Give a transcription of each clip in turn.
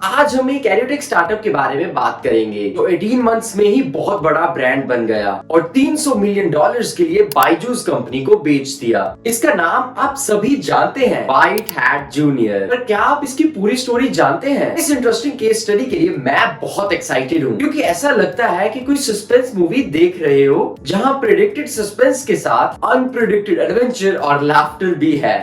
आज हम एक एडटेक स्टार्टअप के बारे में बात करेंगे जो 18 मंथ्स में ही बहुत बड़ा ब्रांड बन गया और $300 मिलियन के लिए बायजूस कंपनी को बेच दिया। इसका नाम आप सभी जानते हैं, व्हाइट हैट जूनियर। पर क्या आप इसकी पूरी स्टोरी जानते हैं? इस इंटरेस्टिंग केस स्टडी के लिए मैं बहुत एक्साइटेड हूँ क्योंकि ऐसा लगता है कि कोई सस्पेंस मूवी देख रहे हो जहाँ प्रेडिक्टेड सस्पेंस के साथ अनप्रेडिक्टेड एडवेंचर और लाफ्टर भी है।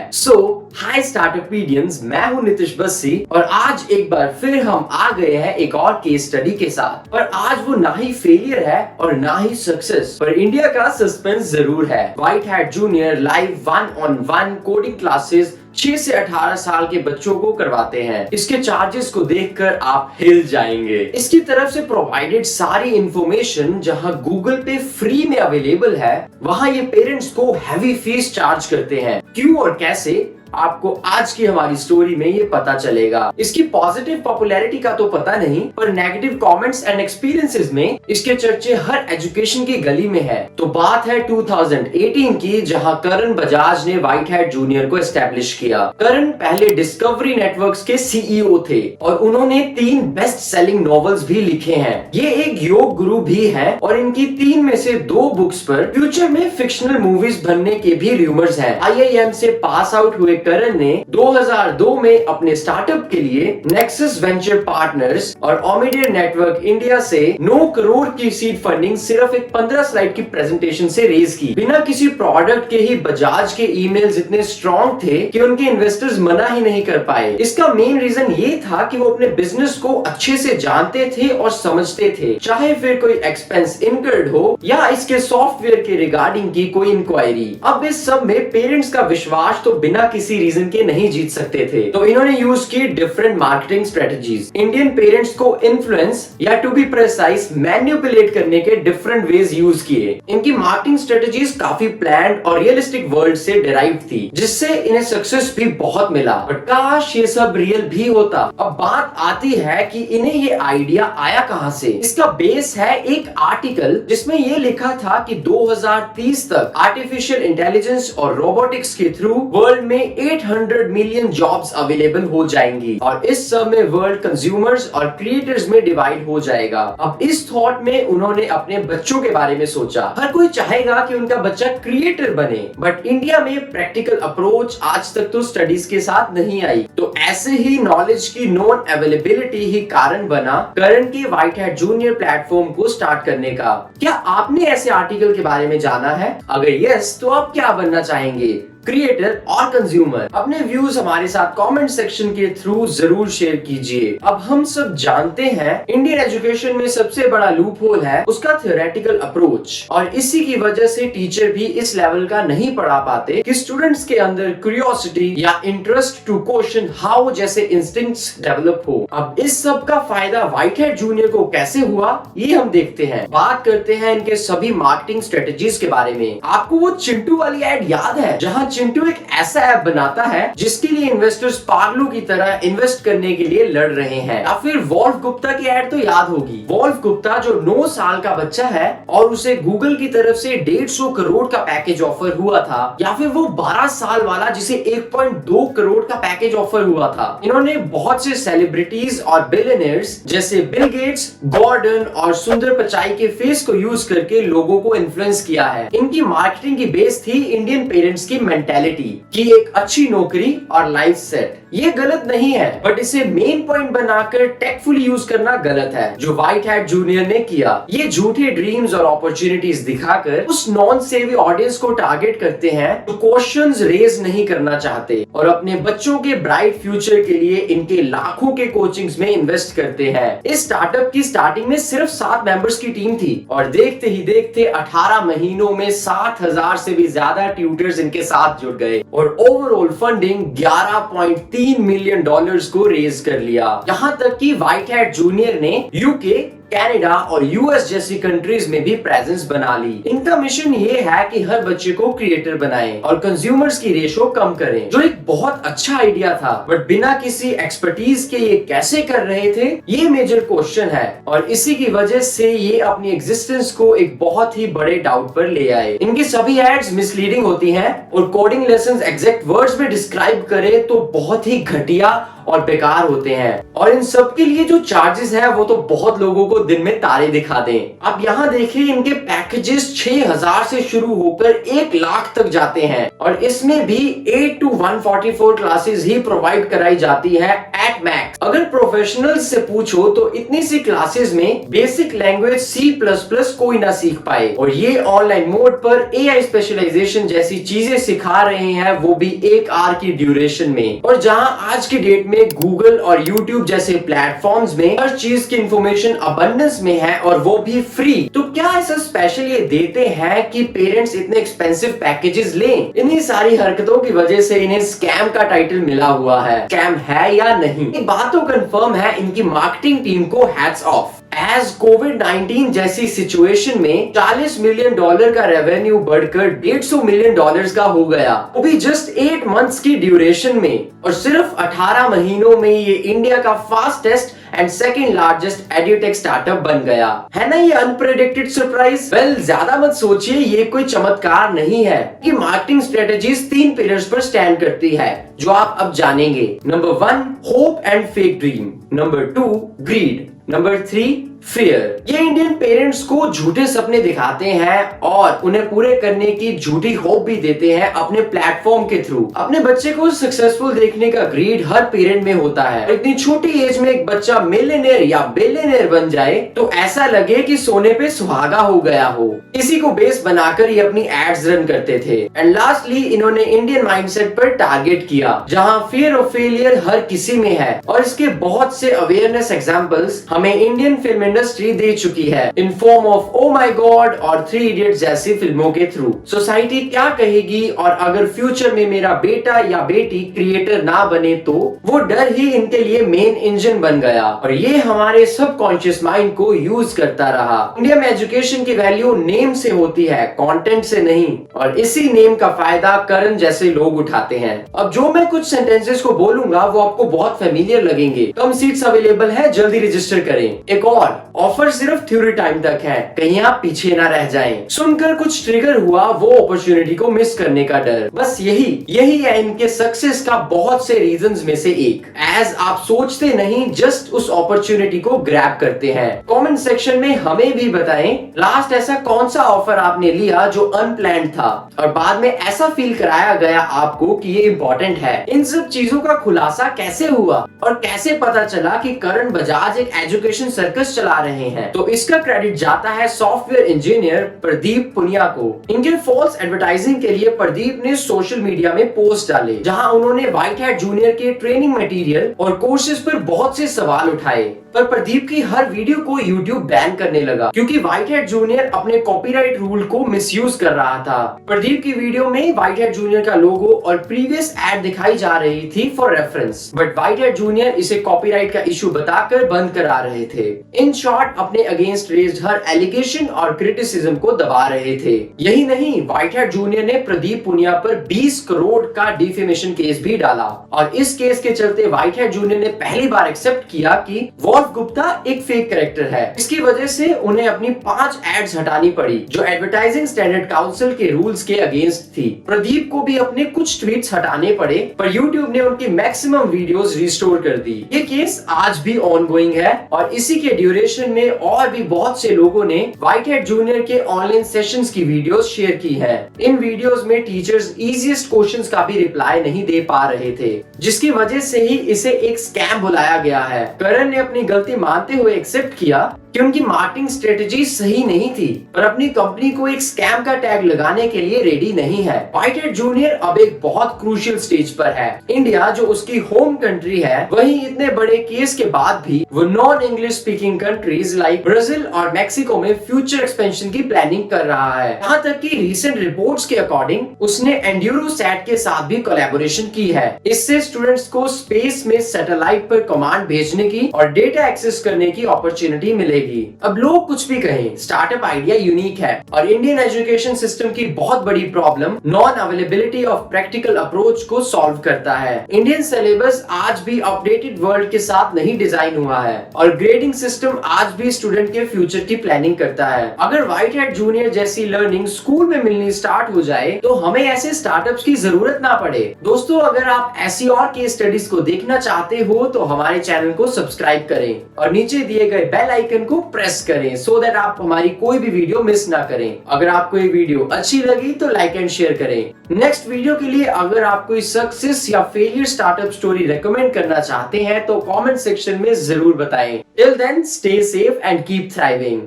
हाय स्टार्टअपीडियंस, मैं हूँ नितिश बस्सी और आज एक बार फिर हम आ गए हैं एक और केस स्टडी के साथ। पर आज वो ना ही फेलियर है और ना ही सक्सेस, पर इंडिया का सस्पेंस जरूर है। White hat junior live 1-on-1 coding classes 6 से 18 साल के बच्चों को करवाते हैं। इसके चार्जेस को देखकर आप हिल जाएंगे। इसकी तरफ से प्रोवाइडेड सारी इंफॉर्मेशन जहां गूगल पे फ्री में अवेलेबल है, वहां ये पेरेंट्स को हैवी फीस चार्ज करते हैं। क्यों और कैसे, आपको आज की हमारी स्टोरी में ये पता चलेगा। इसकी पॉजिटिव पॉपुलैरिटी का तो पता नहीं, पर नेगेटिव कमेंट्स एंड एक्सपीरियंसेस में इसके चर्चे हर एजुकेशन की गली में है। तो बात है 2018 की, जहां करण बजाज ने व्हाइट हैट जूनियर को एस्टेब्लिश किया। करण पहले डिस्कवरी नेटवर्क्स के सीईओ थे और उन्होंने 3 बेस्ट सेलिंग नॉवेल्स भी लिखे हैं। ये एक योग गुरु भी है और इनकी 3 में से 2 बुक्स पर फ्यूचर में फिक्शनल मूवीज बनने के भी रूमर्स हैं। IIM से पास आउट हुए करण ने 2002 में अपने स्टार्टअप के लिए नेक्सस वेंचर पार्टनर्स और ओमिडियर नेटवर्क इंडिया से 9 करोड़ की सीड फंडिंग सिर्फ एक 15 स्लाइड की प्रेजेंटेशन से रेज की। बिना किसी प्रोडक्ट के ही बजाज के ईमेल्स इतने स्ट्रॉन्ग थे कि उनके इन्वेस्टर्स मना ही नहीं कर पाए। इसका मेन रीजन ये था कि वो अपने बिजनेस को अच्छे से जानते थे और समझते थे, चाहे फिर कोई एक्सपेंस इनकर्ड हो या इसके सॉफ्टवेयर के रिगार्डिंग की कोई इंक्वायरी। अब इस सब में पेरेंट्स का विश्वास तो बिना किसी रीजन के नहीं जीत सकते थे, तो इन्होंने यूज की different marketing strategies. Indian parents को इन्फ्लुएंस या टू बी प्रिसाइज मैनिपुलेट करने के डिफरेंट वेज यूज किए। इनकी मार्केटिंग स्ट्रेटजीज काफी प्लान्ड और रियलिस्टिक वर्ल्ड से डिराइव थी, जिससे इन्हें सक्सेस भी बहुत मिला। बट काश ये सब रियल भी होता। अब बात आती है कि इन्हें ये आइडिया आया कहां से। इसका बेस है एक आर्टिकल जिसमें ये लिखा था कि 2030 तक आर्टिफिशियल इंटेलिजेंस और रोबोटिक्स के थ्रू वर्ल्ड में 800 मिलियन जॉब्स अवेलेबल हो जाएंगी और इस सब में वर्ल्ड कंज्यूमर्स और क्रिएटर्स में डिवाइड हो जाएगा। अब इस थॉट में उन्होंने अपने बच्चों के बारे में सोचा। हर कोई चाहेगा कि उनका बच्चा क्रिएटर बने, बट इंडिया में प्रैक्टिकल अप्रोच आज तक तो स्टडीज के साथ नहीं आई। तो ऐसे ही नॉलेज की नॉन अवेलेबिलिटी ही कारण बना करण के व्हाइट हैट जूनियर प्लेटफॉर्म को स्टार्ट करने का। क्या आपने ऐसे आर्टिकल के बारे में जाना है? अगर यस, तो आप क्या बनना चाहेंगे, क्रिएटर और कंज्यूमर? अपने व्यूज हमारे साथ कमेंट सेक्शन के थ्रू जरूर शेयर कीजिए। अब हम सब जानते हैं इंडियन एजुकेशन में सबसे बड़ा लूप होल है उसका थ्योरेटिकल अप्रोच, और इसी की वजह से टीचर भी इस लेवल का नहीं पढ़ा पाते कि स्टूडेंट्स के अंदर क्यूरियोसिटी या इंटरेस्ट टू क्वेश्चन हाउ जैसे इंस्टिंक्ट्स डेवलप हो। अब इस सब का फायदा व्हाइट हैट जूनियर को कैसे हुआ, ये हम देखते हैं। बात करते हैं इनके सभी मार्केटिंग स्ट्रेटजीज के बारे में। आपको वो चिंटू वाली एड याद है जहां चिंटू एक ऐसा ऐप बनाता है जिसके लिए इन्वेस्टर्स पागलों की तरह इन्वेस्ट करने के लिए लड़ रहे हैं? या फिर वॉल्फ गुप्ता की ऐड तो याद होगी। वॉल्फ गुप्ता जो 9 साल का बच्चा है और उसे गूगल की तरफ से 150 करोड़ का पैकेज ऑफर हुआ था, या फिर वो 12 साल वाला जिसे 1.2 करोड़ का पैकेज ऑफर हुआ था। इन्होंने बहुत से सेलिब्रिटीज और बिलियनियर्स जैसे बिल गेट्स, गॉर्डन और सुंदर पिचाई के फेस को यूज करके लोगों को इन्फ्लुएंस किया है। इनकी मार्केटिंग की बेस थी इंडियन पेरेंट्स की मेंटालिटी कि एक अच्छी नौकरी और लाइफ सेट। ये गलत नहीं है, बट इसे मेन पॉइंट बनाकर टेकफुली यूज करना गलत है, जो व्हाइट हैट जूनियर ने किया। ये झूठे ड्रीम्स और अपॉर्चुनिटीज दिखाकर उस नॉन सेवी ऑडियंस को टारगेट करते हैं जो क्वेश्चंस रेज नहीं करना चाहते और अपने बच्चों के ब्राइट फ्यूचर के लिए इनके लाखों के कोचिंग्स में इन्वेस्ट करते हैं। इस स्टार्टअप की स्टार्टिंग में सिर्फ 7 मेंबर्स की टीम थी और देखते ही देखते 18 महीनों में 7,000 से भी ज्यादा ट्यूटर्स इनके साथ जुड़ गए और ओवरऑल फंडिंग 11.3 मिलियन डॉलर्स को रेज कर लिया। यहाँ तक कि व्हाइट हैट जूनियर ने यूके, कनाडा और यूएस जैसी कंट्रीज में भी प्रेजेंस बना ली। इनका मिशन ये है कि हर बच्चे को क्रिएटर बनाएं और कंज्यूमर्स की रेशो कम करें, जो एक बहुत अच्छा आइडिया था, बट बिना किसी एक्सपर्टीज के ये कैसे कर रहे थे, ये मेजर क्वेश्चन है। और इसी की वजह से ये अपनी एग्जिस्टेंस को एक बहुत ही बड़े डाउट पर ले आए। इनकी सभी एड्स मिसलीडिंग होती हैं और कोडिंग लेसन्स एग्जैक्ट वर्ड्स में डिस्क्राइब करें तो बहुत ही घटिया और बेकार होते हैं, और इन सब के लिए जो चार्जेस है वो तो बहुत लोगों को दिन में तारे दिखा दें। अब यहाँ देखिए इनके पैकेजेस 6000 से शुरू होकर 1 लाख तक जाते हैं, और इसमें भी 8 to 144 क्लासेस ही प्रोवाइड कराई जाती है एट मैक्स। अगर प्रोफेशनल्स से पूछो तो इतनी सी क्लासेस में बेसिक लैंग्वेज C++ कोई ना सीख पाए, और ये ऑनलाइन मोड पर AI स्पेशलाइजेशन जैसी चीजें सिखा रहे हैं, वो भी 1 आवर की ड्यूरेशन में। और जहां आज की डेट में गूगल और यूट्यूब जैसे प्लेटफॉर्म्स में हर चीज की इंफॉर्मेशन अबंडेंस में है और वो भी फ्री, तो क्या ऐसा स्पेशल ये देते हैं कि पेरेंट्स इतने एक्सपेंसिव पैकेजेस लें? इन्हीं सारी हरकतों की वजह से इन्हें स्कैम का टाइटल मिला हुआ है। स्कैम है या नहीं, ये बात तो कंफर्म है, इनकी मार्केटिंग टीम को हैट्स ऑफ। एज कोविड-19 जैसी सिचुएशन में $40 मिलियन का रेवेन्यू बढ़कर $150 मिलियन का हो गया, वो भी जस्ट 8 मंथ्स की ड्यूरेशन में। और सिर्फ 18 महीनों में ये इंडिया का fastest and second largest edutech startup बन गया। है ना ये अनप्रेडिक्टेड सरप्राइज? वेल, ज्यादा मत सोचिए, ये कोई चमत्कार नहीं है। ये मार्केटिंग स्ट्रेटेजीज 3 पिलर्स पर स्टैंड करती है, जो आप अब जानेंगे। Number 1, hope and fake dream. Number 2, greed. Number 3, fear. ये इंडियन पेरेंट्स को झूठे सपने दिखाते हैं और उन्हें पूरे करने की झूठी होप भी देते हैं अपने प्लेटफॉर्म के थ्रू। अपने बच्चे को सक्सेसफुल देखने का ग्रीड हर पेरेंट में होता है। इतनी छोटी एज में एक बच्चा मिलियनेयर या बिलियनेयर बन जाए तो ऐसा लगे कि सोने पे सुहागा हो गया हो। इसी को बेस बनाकर ये अपनी एड्स रन करते थे। एंड लास्टली इन्होंने इंडियन माइंडसेट पर टारगेट किया, जहां फियर ऑफ फेलियर हर किसी में है, और इसके बहुत से अवेयरनेस एग्जांपल्स हमें इंडियन फिल्म इंडस्ट्री दे चुकी है, in form of oh my God और 3 इडियट्स जैसी फिल्मों के थ्रू। सोसाइटी क्या कहेगी, और अगर फ्यूचर में मेरा बेटा या बेटी क्रिएटर ना बने तो? वो डर ही इनके लिए मेन इंजन बन गया, और ये हमारे सबकॉन्शियस माइंड को यूज करता रहा। इंडिया में एजुकेशन की वैल्यू नेम से होती है, कंटेंट से नहीं, और इसी नेम का फायदा करण जैसे लोग उठाते हैं। अब जो मैं कुछ सेंटेंसेस को बोलूंगा वो आपको बहुत फेमिलियर लगेंगे। कम सीट्स अवेलेबल है, जल्दी रजिस्टर करें। एक और, ऑफर सिर्फ थ्योरी टाइम तक है, कहीं आप पीछे ना रह जाएं। सुनकर कुछ ट्रिगर हुआ, वो अपॉर्चुनिटी को मिस करने का डर। बस यही है इनके सक्सेस का बहुत से रीजंस में से एक। एज आप सोचते नहीं, जस्ट उस अपॉर्चुनिटी को ग्रैब करते हैं। कमेंट सेक्शन में हमें भी बताएं, लास्ट ऐसा कौन सा ऑफर आपने लिया जो अनप्लान्ड था और बाद में ऐसा फील कराया गया आपको कि ये इम्पोर्टेंट है। इन सब चीजों का खुलासा कैसे हुआ और कैसे पता चला कि करण बजाज एक एजुकेशन सर्कस चला रहे हैं? तो इसका क्रेडिट जाता है सॉफ्टवेयर इंजीनियर प्रदीप पुनिया को। इनके फॉल्स एडवर्टाइजिंग के लिए प्रदीप ने सोशल मीडिया में पोस्ट डाले, जहां उन्होंने व्हाइट हैट जूनियर के ट्रेनिंग मटेरियल और कोर्सेज पर बहुत से सवाल उठाए। पर प्रदीप की हर वीडियो को यूट्यूब बैन करने लगा, क्योंकि व्हाइट हैट जूनियर अपने कॉपीराइट रूल को मिसयूज कर रहा था। प्रदीप की वीडियो में व्हाइट हैट जूनियर का लोगो और प्रीवियस एड दिखाई जा रही थी for reference, but white hat junior इसे कॉपीराइट का इशू बताकर बंद करा रहे थे। इन शॉर्ट, अपने अगेंस्ट रेज्ड हर एलिगेशन और क्रिटिसिज्म को दबा रहे थे। यही नहीं, व्हाइट हैट जूनियर ने प्रदीप पुनिया पर 20 करोड़ का डिफेमेशन केस भी डाला, और इस केस के चलते व्हाइट हैट जूनियर ने पहली बार एक्सेप्ट किया कि वॉल्फ गुप्ता एक फेक कैरेक्टर है। इसकी वजह से उन्हें अपनी 5 एड्स हटानी पड़ी, जो एडवर्टाइजिंग स्टैंडर्ड काउंसिल के रूल्स के अगेंस्ट थी। प्रदीप को भी अपने कुछ ट्वीट्स हटाने पड़े, पर यूट्यूब ने उनकी मैक्सिमम वीडियोस रिस्टोर कर दी। ये केस आज भी ऑनगोइंग है, और इसी के ड्यूरेशन में और भी बहुत से लोगों ने व्हाइट हैट जूनियर के ऑनलाइन सेशंस की वीडियोस शेयर की है। इन वीडियोस में टीचर्स इजीएस्ट क्वेश्चंस का भी रिप्लाई नहीं दे पा रहे थे, जिसकी वजह से ही इसे एक स्कैम बुलाया गया है। करण ने अपनी गलती मानते हुए एक्सेप्ट किया कि उनकी मार्केटिंग स्ट्रेटेजी सही नहीं थी, पर अपनी कंपनी को एक स्कैम का टैग लगाने के लिए रेडी नहीं है। व्हाइट हैट जूनियर अब एक बहुत क्रूशियल स्टेज पर है। इंडिया जो उसकी होम कंट्री है, वहीं इतने बड़े केस के बाद भी वो non English speaking countries like Brazil और मैक्सिको में फ्यूचर एक्सपेंशन की प्लानिंग कर रहा है। यहाँ तक कि रीसेंट रिपोर्ट्स के अकॉर्डिंग उसने एंड्यूरोसैट के साथ भी कोलैबोरेशन की है। इससे स्टूडेंट्स को स्पेस में सैटेलाइट पर कमांड भेजने की और डेटा एक्सेस करने की अपॉर्चुनिटी मिलेगी। मिलेगी। अब लोग कुछ भी कहें, स्टार्टअप आइडिया यूनिक है और इंडियन एजुकेशन सिस्टम की बहुत बड़ी problem non availability of practical approach को सॉल्व करता है। इंडियन सिलेबस आज भी अपडेटेड वर्ल्ड के साथ नहीं डिजाइन हुआ है और ग्रेडिंग सिस्टम आज भी स्टूडेंट के फ्यूचर की प्लानिंग करता है। अगर व्हाइट हैट जूनियर जैसी लर्निंग स्कूल में मिलनी स्टार्ट हो जाए तो हमें ऐसे स्टार्टअप्स की जरूरत ना पड़े। दोस्तों, अगर आप ऐसी और केस स्टडीज को देखना चाहते हो तो हमारे चैनल को सब्सक्राइब करें और नीचे दिए गए बेल आइकन को प्रेस करें सो दैट आप हमारी कोई भी वीडियो मिस ना करें। अगर आपको ये वीडियो अच्छी लगी तो लाइक एंड शेयर करें। नेक्स्ट वीडियो के लिए अगर आप कोई सक्सेस या फेलियर स्टार्टअप स्टोरी रेकमेंड करना चाहते हैं तो कमेंट सेक्शन में जरूर बताएं। Till then, stay safe and keep thriving.